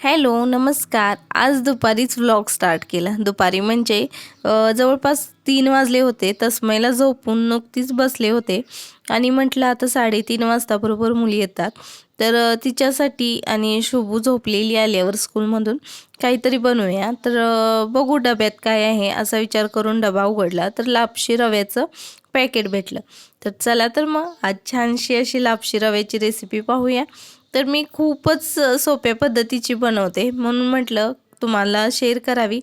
Hello, नमस्कार. आज दुपारीच व्लॉग स्टार्ट केला. दुपारी म्हणजे जवळपास 3 वाजले होते. तस्मैला झोपून नुकतीच बसले होते आणि म्हटलं आता 3:30 वाजता बरोबर मुली येतात. तर तिच्यासाठी आणि शुभू झोपलेली आल्यावर स्कूलमधून काहीतरी बनवूया. तर बघू डब्यात काय आहे असा विचार करून डबा उघडला तर लापशी रव्याचं पॅकेट भेटलं. तर चला तर मग आज छानशी अशी लापशी रव्याची रेसिपी पाहूया. तर मी खूपच सोप्या पद्धतीची बनवते म्हणून म्हटलं तुम्हाला शेअर करावी.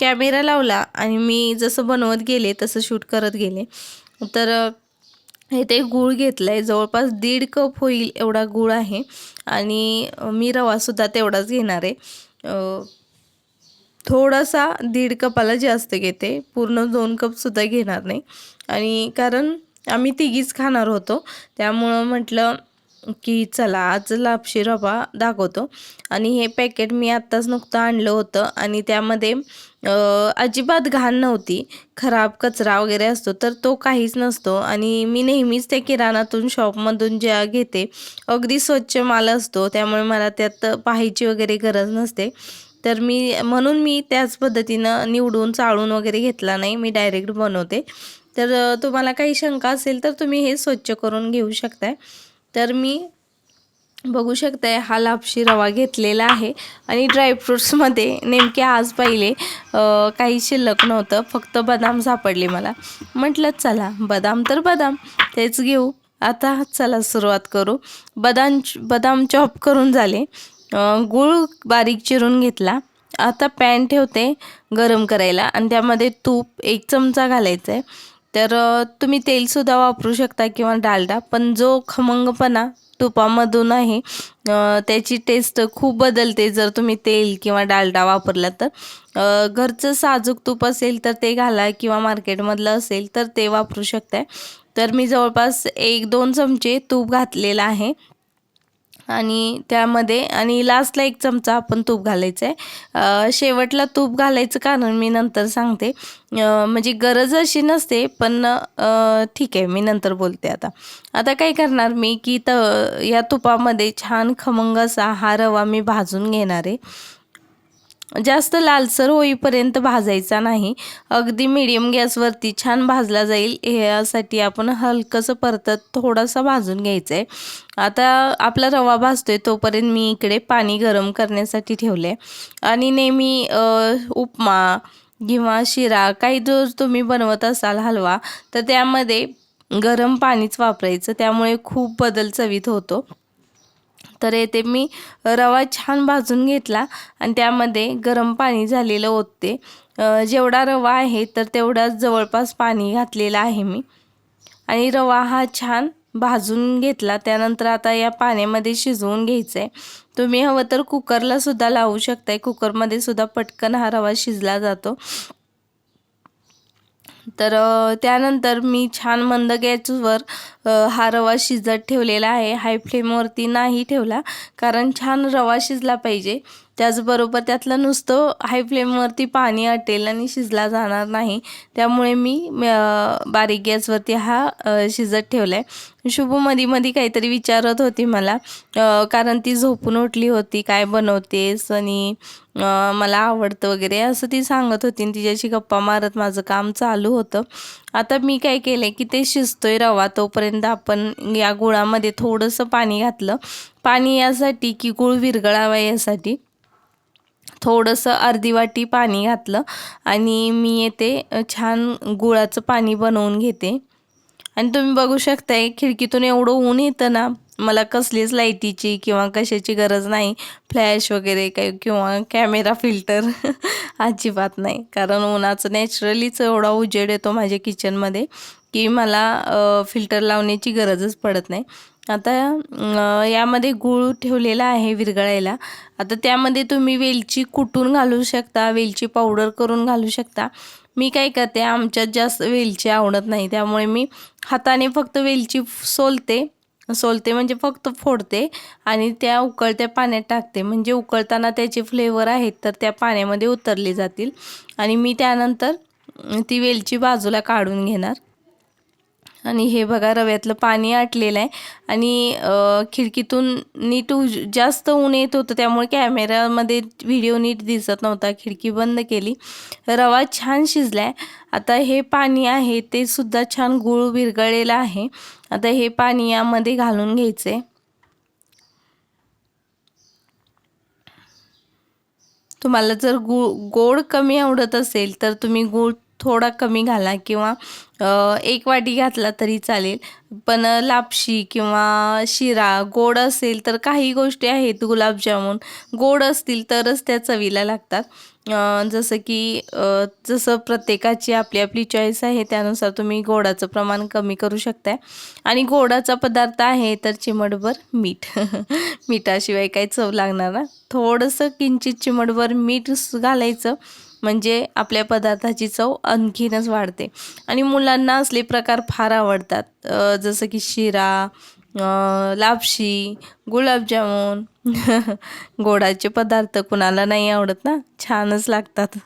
कॅमेरा लावला आणि मी जसं बनवत गेले तसं शूट करत गेले. तर इथे गूळ घेतला आहे, जवळपास 1.5 कप होईल एवढा गूळ आहे आणि मी रवासुद्धा तेवढाच घेणार आहे. थोडासा 1.5 कपाला जास्त घेते, पूर्ण 2 कपसुद्धा घेणार नाही. आणि कारण आम्ही तिघीच खाणार होतो त्यामुळं म्हटलं की चला आज लापशी रवा दाखवतो. आणि हे पॅकेट मी आत्ताच नुकतं आणलं होतं आणि त्यामध्ये अजिबात घाण नव्हती. खराब कचरा वगैरे असतो तर तो काहीच नसतो आणि मी नेहमीच त्या किराणातून शॉपमधून ज्या घेते अगदी स्वच्छ माल असतो, त्यामुळे मला त्यात पाहायची वगैरे गरज नसते. तर म्हणून मी त्याच पद्धतीनं निवडून चाळून वगैरे घेतला नाही, मी डायरेक्ट बनवते. तर तुम्हाला काही शंका असेल तर तुम्ही हे स्वच्छ करून घेऊ शकताय. तर मी बघू शकताय हा लापशी रवा घेतलेला आहे आणि ड्रायफ्रूट्समध्ये नेमके आज पाहिले काही शिल्लक नव्हतं, फक्त बदाम सापडले मला. म्हटलं चला बदाम तर बदाम तेच घेऊ. आता चला सुरुवात करू. बदाम चॉप करून झाले. गूळ बारीक चिरून घेतला. आता पॅन ठेवते गरम करायला आणि त्यामध्ये तूप 1 चमचा घालायचा आहे. तर तुम्ही तेलसुद्धा वापरू शकता किंवा डालडा, पण जो खमंगपणा तुपामधून आहे त्याची टेस्ट खूप बदलते जर तुम्ही तेल किंवा डालडा वापरला तर. घरचं साजूक तूप असेल तर ते घाला किंवा मार्केटमधलं असेल तर ते वापरू शकताय. तर मी जवळपास 1-2 चमचे तूप घातलेलं आहे आणि त्यामध्ये आणि लास्टला 1 चमचा आपण तूप घालायचं आहे. शेवटला तूप घालायचं कारण मी नंतर सांगते. म्हणजे गरज अशी नसते, पण ठीक आहे मी नंतर बोलते आता. आता काय करणार मी की या तुपामध्ये छान खमंग असा हा रवा मी भाजून घेणार आहे. जास्त लालसर होईपर्यंत भाजायचा नाही, अगदी मीडियम गॅसवरती छान भाजला जाईल यासाठी आपण हलकंसं परतत थोडासा भाजून घ्यायचं आहे. आता आपला रवा भाजतोय तोपर्यंत मी इकडे पाणी गरम करण्यासाठी ठेवलं आहे. आणि नेहमी उपमा किंवा शिरा काही जो तुम्ही बनवत असाल हलवा, तर त्यामध्ये गरम पाणीच वापरायचं, त्यामुळे खूप बदल चवीत होतो. तर येथे मी रवा छान भाजून घेतला आणि त्यामध्ये गरम पाणी झालेलं ओतते. जेवढा रवा आहे तर तेवढाच जवळपास पाणी घातलेलं आहे मी. आणि रवा हा छान भाजून घेतला. त्यानंतर आता या पाण्यामध्ये शिजवून घ्यायचं आहे. तुम्ही हवं तर कुकरला सुद्धा लावू शकताय, कुकरमध्ये सुद्धा पटकन हा रवा शिजला जातो. तर त्यानंतर मी छान मंद गॅसवर हा रवा शिजत ठेवलेला आहे. हाय फ्लेमवरती नाही ठेवला, कारण छान रवा शिजला पाहिजे. त्याचबरोबर त्यातलं नुसतं हाय फ्लेमवरती पाणी आटेल आणि शिजला जाणार नाही, त्यामुळे मी बारीक गॅसवरती हा शिजत ठेवला आहे. शुभू मध्ये काहीतरी विचारत होती मला, कारण ती झोपून उठली होती, काय बनवतेस आणि मला आवडतं वगैरे असं ती सांगत होती आणि तिच्याशी गप्पा मारत माझं काम चालू होतं. आता मी काय केलं की ते शिजतोय रवा तोपर्यंत आपण या गुळामध्ये थोडंसं पाणी घातलं. पाणी यासाठी की गूळ विरघळावा यासाठी थोडंसं अर्धी वाटी पाणी घातलं आणि मी येथे छान गुळाचं पाणी बनवून घेते. आणि तुम्ही बघू शकताय खिडकीतून एवढं ऊन येतं ना, मला कसलीच लाईटीची किंवा कशाची गरज नाही, फ्लॅश वगैरे काही किंवा कॅमेरा फिल्टर अजिबात नाही. कारण उन्हाचं नॅचरलीच एवढा उजेड येतो माझ्या किचनमध्ये की मला फिल्टर लावण्याची गरजच पडत नाही. आता यामध्ये गूळ ठेवलेला आहे विरघळायला. आता त्यामध्ये तुम्ही वेलची कुटून घालू शकता, वेलची पावडर करून घालू शकता. मी काय करते, आमच्यात जास्त वेलची आवडत नाही, त्यामुळे मी हाताने फक्त वेलची सोलते म्हणजे फक्त फोडते आणि त्या उकळत्या पाण्यात टाकते. म्हणजे उकळताना त्याचे फ्लेवर आहेत तर त्या पाण्यामध्ये उतरले जातील आणि मी त्यानंतर ती वेलची बाजूला काढून घेणार. आणि हे बघा रव्यातलं पाणी आटलेलं आहे आणि खिडकीतून नीट जास्त ऊन येत होतं त्यामुळे कॅमेऱ्यामध्ये व्हिडिओ नीट दिसत नव्हता. खिडकी बंद केली. रवा छान शिजला आहे. आता हे पाणी आहे ते सुद्धा छान गूळ विरघळलेलं आहे. आता हे पाणी यामध्ये घालून घ्यायचे. तुम्हाला जर गोड कमी आवडत असेल तर तुम्ही गूळ थोडा कमी घाला किंवा 1 वाटी घातला तरी चालेल. पण लापशी किंवा शिरा गोड असेल तर काही गोष्टी आहेत गुलाबजामुन गोड असतील तरच त्या चवीला लागतात. जसं की जसं प्रत्येकाची आपली आपली चॉईस आहे त्यानुसार तुम्ही गोडाचं प्रमाण कमी करू शकताय. आणि गोडाचा पदार्थ आहे तर चिमटभर मीठ मिठाशिवाय काही चव लागणार ना. थोडंसं किंचित चिमटभर मीठ घालायचं म्हणजे आपल्या पदार्थाची चव आणखीनच वाढते. आणि मुलांना असले प्रकार फार आवडतात जसं की शिरा, लापशी, गुलाबजामुन गोडाचे पदार्थ कुणाला नाही आवडत ना, छानच लागतात.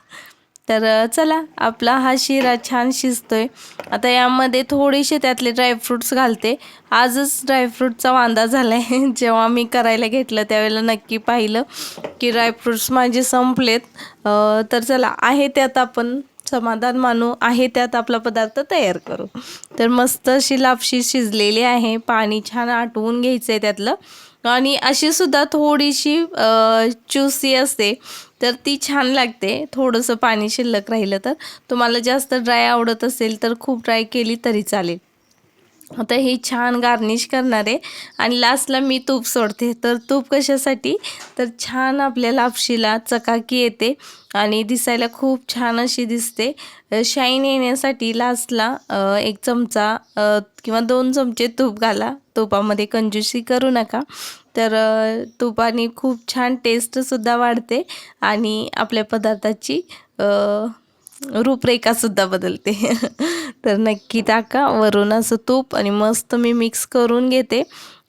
तर चला आपला हा शिरा छान शिजतोय. आता यामध्ये थोडेसे त्यातले ड्रायफ्रूट्स घालते. आजच ड्रायफ्रूटचा वांदा झाला आहे. जेव्हा मी करायला घेतलं त्यावेळेला नक्की पाहिलं की ड्रायफ्रूट्स माझे संपलेत. तर चला आहे त्यात आपण समाधान मानू, आहे त्यात आपला पदार्थ तयार करू. तर मस्त अशी लापशी शिजलेली आहे. पाणी छान आटवून घ्यायचं आहे त्यातलं. आणि अशी सुद्धा थोडीशी ज्युसी असते तर ती छान लागते. थोडंसं पाणी शिल्लक राहिलं तर. तुम्हाला जास्त ड्राय आवडत असेल तर खूप ड्राय केली तरी चालेल. आता हे छान गार्निश करणार आहे आणि लास्टला मी तूप सोडते. तर तूप कशासाठी तर छान आपल्या लापशीला चकाकी येते आणि दिसायला खूप छान अशी दिसते. शाईन येण्यासाठी लास्टला 1 चमचा किंवा 2 चमचे तूप घाला. तुपामध्ये कंजूसी करू नका. तर तुपाने खूप छान टेस्टसुद्धा वाढते आणि आपल्या पदार्थाची रूपरेखासुद्धा बदलते. तर नक्की टाका वरून असं तूप आणि मस्त मी मिक्स करून घेते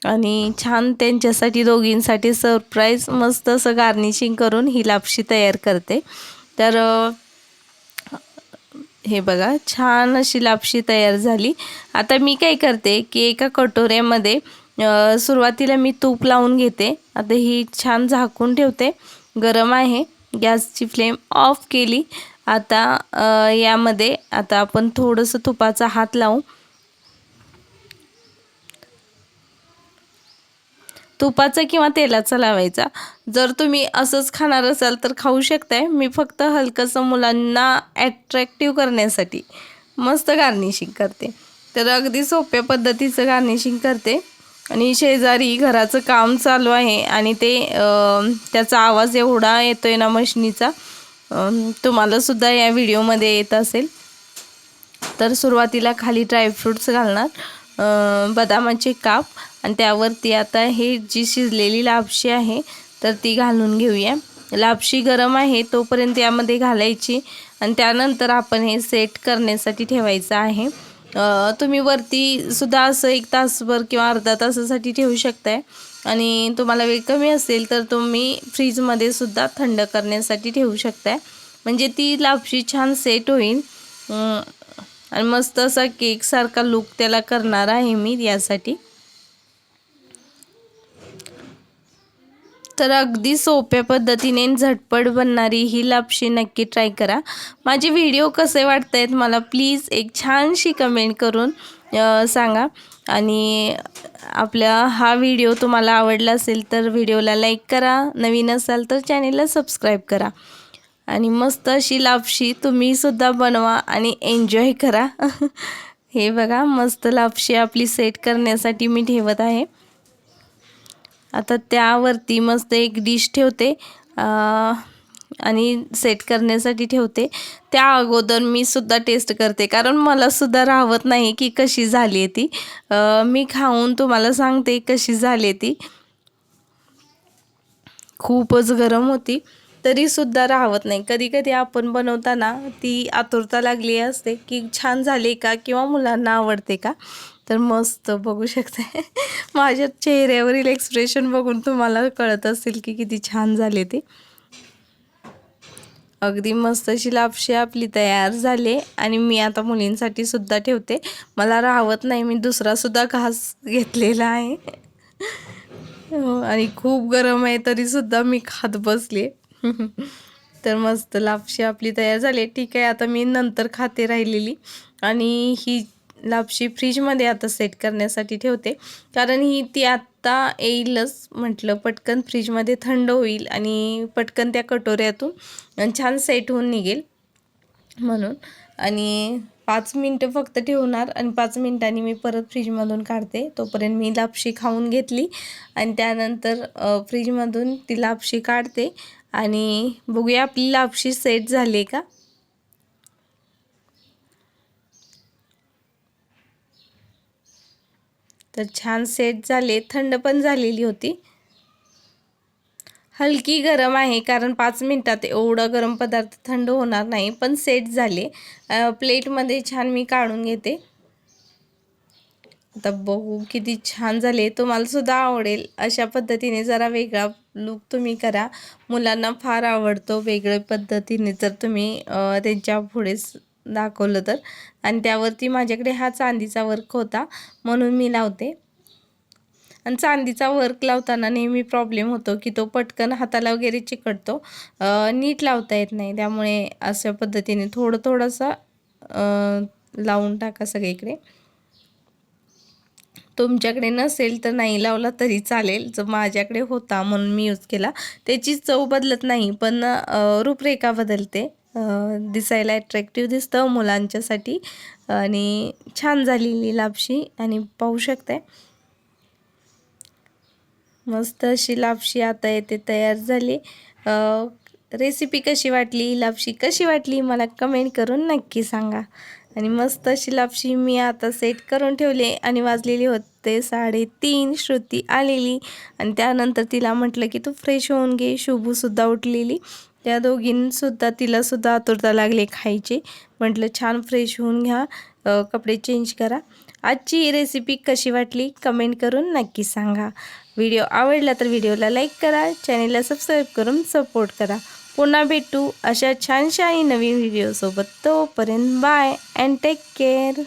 आणि छान त्यांच्यासाठी दोघींसाठी सरप्राईज मस्त असं गार्निशिंग करून ही लापशी तयार करते. तर हे बघा छान अशी लापशी तयार झाली. आता मी काय करते की एका कटोऱ्यामध्ये सुरुवातीला मी तूप लावून घेते. आता ही छान झाकून ठेवते. गरम आहे. गॅसची फ्लेम ऑफ केली. आता यामध्ये आता आपण थोडंसं तुपाचा हात लावू. तुपाचा किंवा तेलाचा लावायचा. जर तुम्ही असंच खाणार असाल तर खाऊ शकताय. मी फक्त हलकंसं मुलांना ॲट्रॅक्टिव्ह करण्यासाठी मस्त गार्निशिंग करते. तर अगदी सोप्या पद्धतीचं गार्निशिंग करते. आणि शेजारी घराचं काम चालू आहे आणि त्याचा आवाज एवढा येतोय ना मशनीचा, तुम्हालासुद्धा या व्हिडिओमध्ये येत असेल. तर सुरुवातीला खाली ड्रायफ्रूट्स घालणार, बदामाचे काप आणि त्यावरती आता हे जी शिजलेली लापशी आहे तर ती घालून घेऊया. लापशी गरम आहे तोपर्यंत यामध्ये घालायची आणि त्यानंतर आपण हे सेट करण्यासाठी ठेवायचं आहे. तुम्ही वरती सुद्धा असं 1 तासभर किंवा अर्धा तासासाठी ठेवू शकताय. आणि तुम्हाला वेळ कमी असेल तर तुम्ही फ्रीजमध्ये सुद्धा थंड करण्यासाठी ठेवू शकताय. म्हणजे ती लापशी छान सेट होईल आणि मस्त असा केकसारखा लुक त्याला करणार आहे मी यासाठी. तर अगदी सोप्या पद्धतीने झटपट बनणारी ही लापशी नक्की ट्राय करा. माझे व्हिडिओ कसे वाटतायत मला प्लीज एक छानशी कमेंट करून सांगा. आणि आपला हा व्हिडिओ तुम्हाला आवडला असेल तर व्हिडिओला लाईक करा. नवीन असाल तर चॅनेलला सबस्क्राईब करा. आणि मस्त अशी लापशी तुम्हीसुद्धा बनवा आणि एन्जॉय करा. हे बघा मस्त लापशी आपली सेट करण्यासाठी मी ठेवत आहे. आता त्यावरती मस्त एक डिश ठेवते आणि सेट करण्यासाठी ठेवते. त्या अगोदर मी सुद्धा टेस्ट करते कारण मला सुद्धा राहत नाही की कशी झाली आहे ती. मी खाऊन तुम्हाला सांगते कशी झाली ती. खूपच गरम होती तरीसुद्धा राहत नाही. कधी कधी आपण बनवताना ती आतुरता लागली असते की छान झाली का किंवा मुलांना आवडते का. तर मस्त बघू शकते माझ्या चेहऱ्यावरील एक्सप्रेशन बघून तुम्हाला कळत असेल की किती छान झाले ते. अगदी मस्त अशी लापशी आपली तयार झाली आणि मी आता मुलींसाठी सुद्धा ठेवते. मला राहत नाही, मी दुसरा सुद्धा घास घेतलेला आहे. आणि खूप गरम आहे तरी सुद्धा मी खात बसले. तर मस्त लापशी आपली तयार झाली. ठीक आहे, आता मी नंतर खाते राहिलेली. आणि ही लापशी फ्रीजमध्ये आता सेट करण्यासाठी ठेवते, कारण ती आत्ता येईलच. म्हटलं पटकन फ्रीजमध्ये थंड होईल आणि पटकन त्या कटोऱ्यातून छान सेट होऊन निघेल म्हणून. आणि 5 मिनटं फक्त ठेवणार आणि 5 मिनटांनी मी परत फ्रीजमधून काढते. तोपर्यंत मी लापशी खाऊन घेतली आणि त्यानंतर फ्रीजमधून ती लापशी काढते आणि बघूया आपली लापशी सेट झाली का. तर छान सेट झाले, थंड पण झालेली होती. हलकी गरम आहे, कारण 5 मिनटात एवढा गरम पदार्थ थंड होणार नाही, पण सेट झाले. प्लेटमध्ये छान मी काढून घेते. आता बघू किती छान झाले. तुम्हाला सुद्धा आवडेल अशा पद्धतीने जरा वेगळा लूक तुम्ही करा. मुलांना फार आवडतो वेगळ्या पद्धतीने जर तुम्ही त्यांच्या पुढे दाखवलं तर. आणि त्यावरती माझ्याकडे हा चांदीचा वर्क होता म्हणून मी लावते. आणि चांदीचा वर्क लावताना नेहमी प्रॉब्लेम होतो की तो पटकन हाताला वगैरे चिकटतो, नीट लावता येत नाही. त्यामुळे अशा पद्धतीने थोडंसं लावून टाका सगळीकडे. तुमच्याकडे नसेल तर नाही लावला तरी चालेल. जर माझ्याकडे होता म्हणून मी यूज केला. त्याची चव बदलत नाही, पण रूपरेखा बदलते. दिसायला अट्रॅक्टिव्ह दिसतं मुलांच्यासाठी. आणि छान झालेली लापशी आणि पाहू शकताय मस्त अशी लापशी आता येते तयार झाली. रेसिपी कशी वाटली, लापशी कशी वाटली मला कमेंट करून नक्की सांगा. आणि मस्त अशी लापशी मी आता सेट करून ठेवले आणि वाजलेली होते 3:30. श्रुती आलेली आणि त्यानंतर तिला म्हटलं की तू फ्रेश होऊन घे. शुभूसुद्धा उठलेली. त्या दोघींसुद्धा तिलासुद्धा आतुरता लागली खायची. म्हटलं छान फ्रेश होऊन घ्या, कपडे चेंज करा. आजची रेसिपी कशी वाटली कमेंट करून नक्की सांगा. व्हिडिओ आवडला तर व्हिडिओला लाईक करा, चॅनेलला सबस्क्राईब करून सपोर्ट करा. पुन्हा भेटू अशा छानशा आणि नवीन व्हिडिओसोबत. तोपर्यंत बाय अँड टेक केअर.